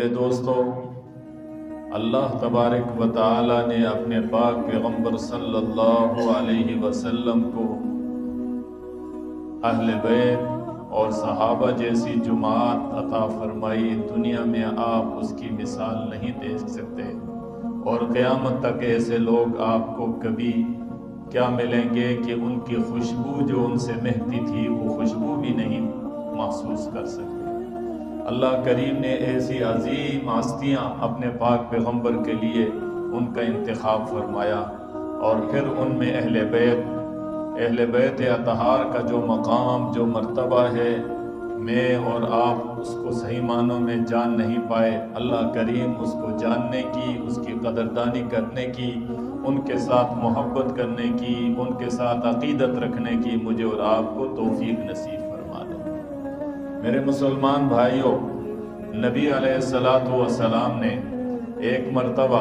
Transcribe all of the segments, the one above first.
میرے دوستو، اللہ تبارک و تعالی نے اپنے پاک پیغمبر صلی اللہ علیہ وسلم کو اہل بیت اور صحابہ جیسی جماعت عطا فرمائی۔ دنیا میں آپ اس کی مثال نہیں دے سکتے، اور قیامت تک ایسے لوگ آپ کو کبھی کیا ملیں گے کہ ان کی خوشبو جو ان سے مہکتی تھی وہ خوشبو بھی نہیں محسوس کر سکتے۔ اللہ کریم نے ایسی عظیم ہستیاں اپنے پاک پیغمبر کے لیے ان کا انتخاب فرمایا، اور پھر ان میں اہل بیت اطہار کا جو مقام، جو مرتبہ ہے، میں اور آپ اس کو صحیح معنوں میں جان نہیں پائے۔ اللہ کریم اس کو جاننے کی، اس کی قدردانی کرنے کی، ان کے ساتھ محبت کرنے کی، ان کے ساتھ عقیدت رکھنے کی مجھے اور آپ کو توفیق نصیب فرما دے۔ میرے مسلمان بھائیوں، نبی علیہ السلام نے ایک مرتبہ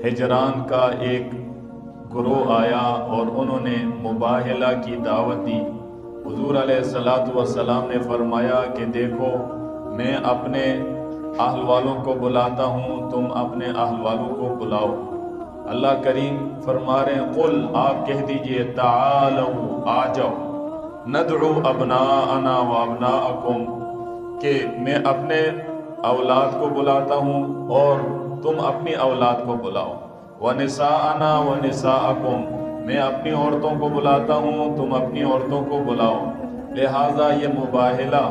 ہجران کا ایک گروہ آیا اور انہوں نے مباہلہ کی دعوت دی۔ حضور علیہ السلام نے فرمایا کہ دیکھو، میں اپنے اہل والوں کو بلاتا ہوں، تم اپنے اہل والوں کو بلاؤ۔ اللہ کریم فرما رہے ہیں، قل، آپ کہہ دیجئے، تعالوا، آ جاؤ، ندعو ابناءنا و ابناءکم، کہ میں اپنے اولاد کو بلاتا ہوں اور تم اپنی اولاد کو بلاؤ، وَنِسَاءَنَا وَنِسَاءَكُمْ، میں اپنی عورتوں کو بلاتا ہوں، تم اپنی عورتوں کو بلاؤ۔ لہٰذا یہ مباہلہ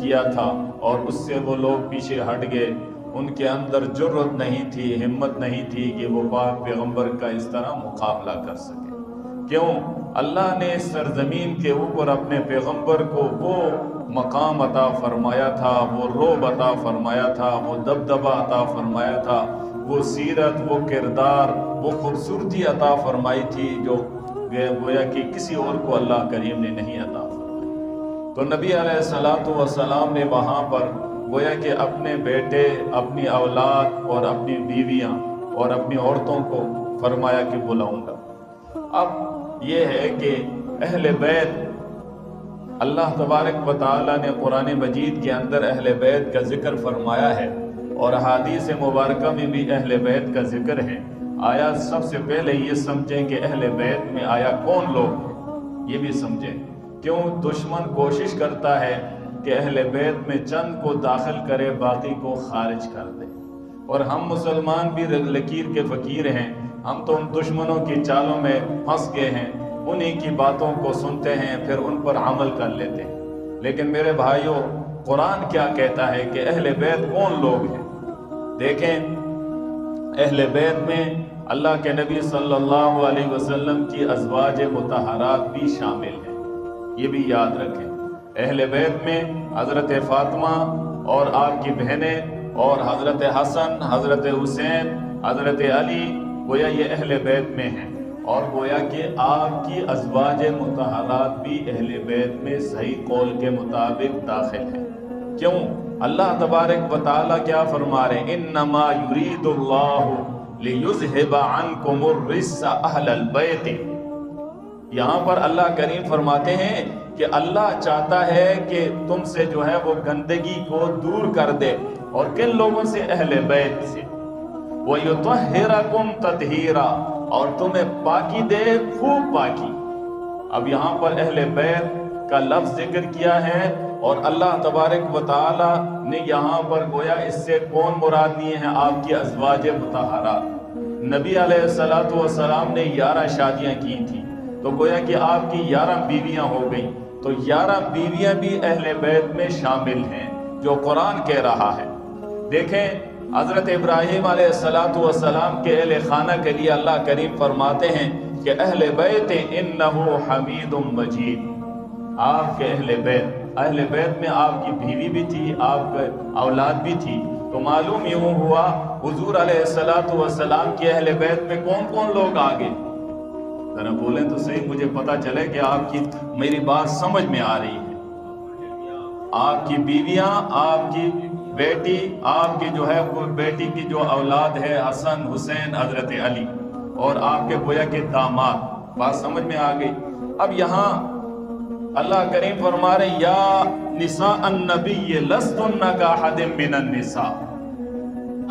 کیا تھا، اور اس سے وہ لوگ پیچھے ہٹ گئے۔ ان کے اندر جرأت نہیں تھی، ہمت نہیں تھی کہ وہ پاک پیغمبر کا اس طرح مقابلہ کر سکے۔ کیوں؟ اللہ نے اس سرزمین کے اوپر اپنے پیغمبر کو وہ مقام عطا فرمایا تھا، وہ رعب عطا فرمایا تھا، وہ دبدبہ عطا فرمایا تھا، وہ سیرت، وہ کردار، وہ خوبصورتی عطا فرمائی تھی جو گویا کہ کسی اور کو اللہ کریم نے نہیں عطا فرمائی۔ تو نبی علیہ السلام نے وہاں پر گویا کہ اپنے بیٹے، اپنی اولاد اور اپنی بیویاں اور اپنی عورتوں کو فرمایا کہ بلاؤں گا۔ اب یہ ہے کہ اہل بیت، اللہ تبارک و تعالی نے قرآن مجید کے اندر اہل بیت کا ذکر فرمایا ہے، اور احادیث مبارکہ میں بھی اہل بیت کا ذکر ہے۔ آیا سب سے پہلے یہ سمجھیں کہ اہل بیت میں آیا کون لوگ ہیں، یہ بھی سمجھیں۔ کیوں دشمن کوشش کرتا ہے کہ اہل بیت میں چند کو داخل کرے، باقی کو خارج کر دے، اور ہم مسلمان بھی لکیر کے فقیر ہیں، ہم تو ان دشمنوں کی چالوں میں پھنس گئے ہیں، انہی کی باتوں کو سنتے ہیں، پھر ان پر عمل کر لیتے ہیں۔ لیکن میرے بھائیوں، قرآن کیا کہتا ہے کہ اہل بیت کون لوگ ہیں؟ دیکھیں، اہل بیت میں اللہ کے نبی صلی اللہ علیہ وسلم کی ازواج مطہرات بھی شامل ہیں، یہ بھی یاد رکھیں۔ اہل بیت میں حضرت فاطمہ اور آپ کی بہنیں، اور حضرت حسن، حضرت حسین، حضرت علی، گویا یہ اہل بیت میں ہیں، اور گویا کہ آپ کی ازواج مطہرات بھی اہل بیت میں صحیح قول کے مطابق داخل ہیں۔ کیوں؟ اللہ تبارک و تعالیٰ کیا فرما رہے ہیں؟ انما یرید اللہ لیذہب عنکم الرجس اہل البیت۔ یہاں پر اللہ کریم فرماتے ہیں کہ اللہ چاہتا ہے کہ تم سے جو ہے وہ گندگی کو دور کر دے، اور کن لوگوں سے؟ اہل بیت سے۔ وَيُطَهِّرَكُمْ تَطْهِيرًا، اور تمہیں پاکی دے، خوب پاکی۔ اب یہاں پر اہل بیت کا لفظ ذکر کیا ہے، اور اللہ تبارک و تعالی نے یہاں پر گویا اس سے کون مراد لیے ہیں؟ آپ کی ازواج مطہرات۔ نبی علیہ السلام نے 11 شادیاں کی تھیں، تو گویا کہ آپ کی 11 بیویاں ہو گئیں، تو 11 بیویاں بھی اہل بیت میں شامل ہیں، جو قرآن کہہ رہا ہے۔ دیکھیں، حضرت ابراہیم علیہ السلام کے اہل خانہ کے لیے اللہ کریم فرماتے ہیں کہ اہل بیت انہ حمید مجید۔ آپ کے اہل بیت میں آپ کی بیوی بھی تھی، آپ کے اولاد بھی تھی، تو معلوم یوں ہوا حضور علیہ السلام کے اہل بیت میں کون کون لوگ آگے؟ ذرا بولیں تو صحیح، مجھے پتا چلے کہ آپ کی میری بات سمجھ میں آ رہی ہے۔ آپ کی بیویاں، آپ کی بیٹی، آپ کی جو ہے وہ بیٹی کی جو اولاد ہے، حسن، حسین، حضرت علی، اور آپ کے گویا کے داماد، بات سمجھ میں آ گئی۔ اب یہاں اللہ کریم فرما رہے ہیں یا نساء النبی لستن کاحد من النساء.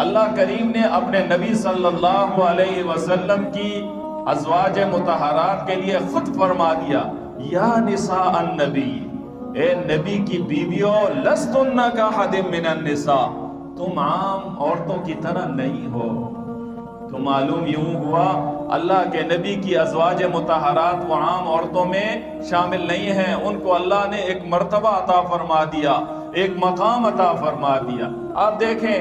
اللہ کریم نے اپنے نبی صلی اللہ علیہ وسلم کی ازواج مطہرات کے لیے خود فرما دیا یا نساء النبی، اے نبی کی بیویوں، لستن کاحد من النساء، تم عام عورتوں کی طرح نہیں ہو. تو معلوم یوں ہوا اللہ کے نبی کی ازواج مطہرات وہ عام عورتوں میں شامل نہیں ہیں، ان کو اللہ نے ایک مرتبہ عطا فرما دیا، ایک مقام عطا فرما دیا. آپ دیکھیں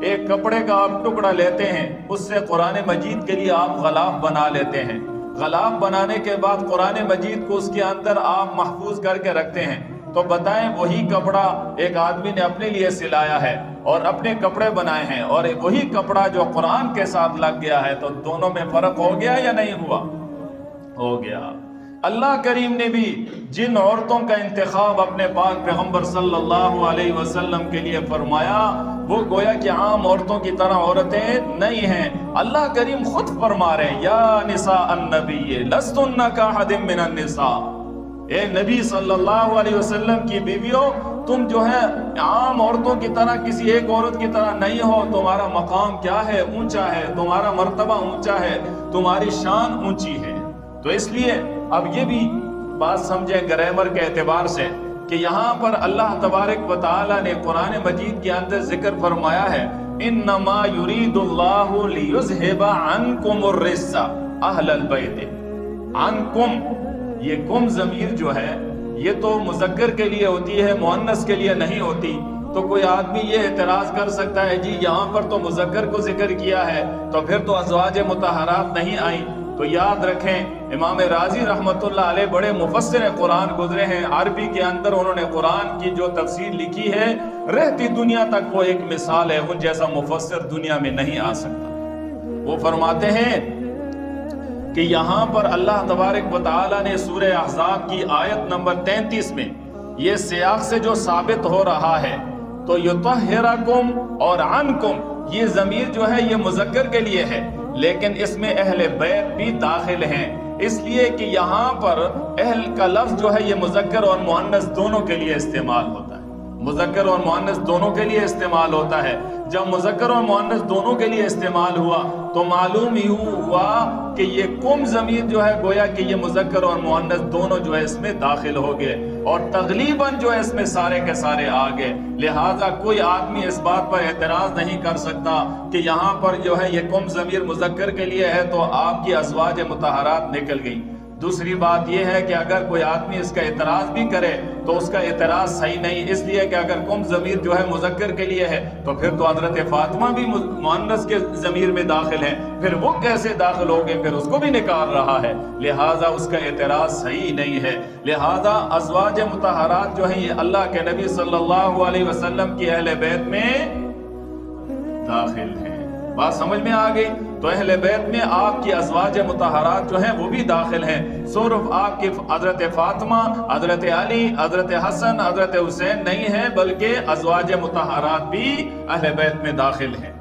ایک کپڑے کا آپ ٹکڑا لیتے ہیں، اس سے قرآن مجید کے لیے آپ غلاف بنا لیتے ہیں، غلاف بنانے کے بعد قرآن مجید کو اس کے اندر آپ محفوظ کر کے رکھتے ہیں. تو بتائیں وہی کپڑا ایک آدمی نے اپنے لیے سلایا ہے اور اپنے کپڑے بنائے ہیں، اور وہی کپڑا جو قرآن کے ساتھ لگ گیا ہے، تو دونوں میں فرق ہو گیا یا نہیں ہوا؟ ہو گیا. اللہ کریم نے بھی جن عورتوں کا انتخاب اپنے پاک پیغمبر صلی اللہ علیہ وسلم کے لیے فرمایا وہ گویا کہ عام عورتوں کی طرح عورتیں نہیں ہیں. اللہ کریم خود فرما رہے ہیں یا نساء النبی لستن کاحد من النساء، اے نبی صلی اللہ علیہ وسلم کی بیویوں، تم جو ہے عام عورتوں کی طرح کسی ایک عورت کی طرح نہیں ہو. تمہارا مقام کیا ہے؟ اونچا ہے، تمہارا مرتبہ اونچا ہے، تمہاری شان اونچی ہے. تو اس لیے اب یہ بھی بات سمجھیں گرامر کے اعتبار سے کہ یہاں پر اللہ تبارک و تعالی نے قرآن مجید کے اندر ذکر فرمایا ہے انما یرید اللہ لیذھب عنکم الرجس اہل البیت. عنکم، یہ کم ضمیر جو ہے یہ تو مذکر کے لیے ہوتی ہے، مؤنث کے لیے نہیں ہوتی. تو کوئی آدمی یہ اعتراض کر سکتا ہے جی یہاں پر تو مذکر کو ذکر کیا ہے تو پھر تو ازواج مطہرات نہیں آئیں. تو یاد رکھیں امام رازی رحمت اللہ علیہ بڑے مفسر قرآن گزرے ہیں. عربی کے اندر انہوں نے قرآن کی جو تفسیر لکھی ہے رہتی دنیا تک وہ ایک مثال ہے، ان جیسا مفسر دنیا میں نہیں آ سکتا. وہ فرماتے ہیں کہ یہاں پر اللہ تبارک و تعالی نے سورہ احزاب کی آیت نمبر 33 میں یہ سیاق سے جو ثابت ہو رہا ہے تو یطہرکم اور عنکم، یہ ضمیر جو ہے یہ مذکر کے لیے ہے لیکن اس میں اہل بیت بھی داخل ہیں، اس لیے کہ یہاں پر اہل کا لفظ جو ہے یہ مذکر اور مؤنث دونوں کے لیے استعمال ہوتا ہے. مذکر اور مؤنث دونوں کے لیے استعمال ہوتا ہے. جب مذکر اور مؤنث دونوں کے لیے استعمال ہوا تو معلوم یوں ہوا کہ یہ کم ضمیر جو ہے گویا کہ یہ مذکر اور مؤنث دونوں جو ہے اس میں داخل ہو گئے اور تغلیباً جو ہے اس میں سارے کے سارے آ گئے. لہٰذا کوئی آدمی اس بات پر اعتراض نہیں کر سکتا کہ یہاں پر جو ہے یہ کم ضمیر مذکر کے لیے ہے تو آپ کی ازواج مطہرات نکل گئی. دوسری بات یہ ہے کہ اگر کوئی آدمی اس کا اعتراض بھی کرے تو اس کا اعتراض صحیح نہیں، اس لیے کہ اگر کم ضمیر جو ہے مذکر کے لیے ہے تو پھر تو حضرت فاطمہ بھی مؤنث کے ضمیر میں داخل ہے، پھر وہ کیسے داخل ہو گئے؟ پھر اس کو بھی نکال رہا ہے، لہٰذا اس کا اعتراض صحیح نہیں ہے. لہٰذا ازواج مطہرات جو ہیں یہ اللہ کے نبی صلی اللہ علیہ وسلم کی اہل بیت میں داخل ہیں. بات سمجھ میں آ گئی؟ تو اہل بیت میں آپ کی ازواج مطہرات جو ہیں وہ بھی داخل ہیں. صرف آپ کی حضرت فاطمہ، حضرت علی، حضرت حسن، حضرت حسین نہیں ہیں بلکہ ازواج مطہرات بھی اہل بیت میں داخل ہیں.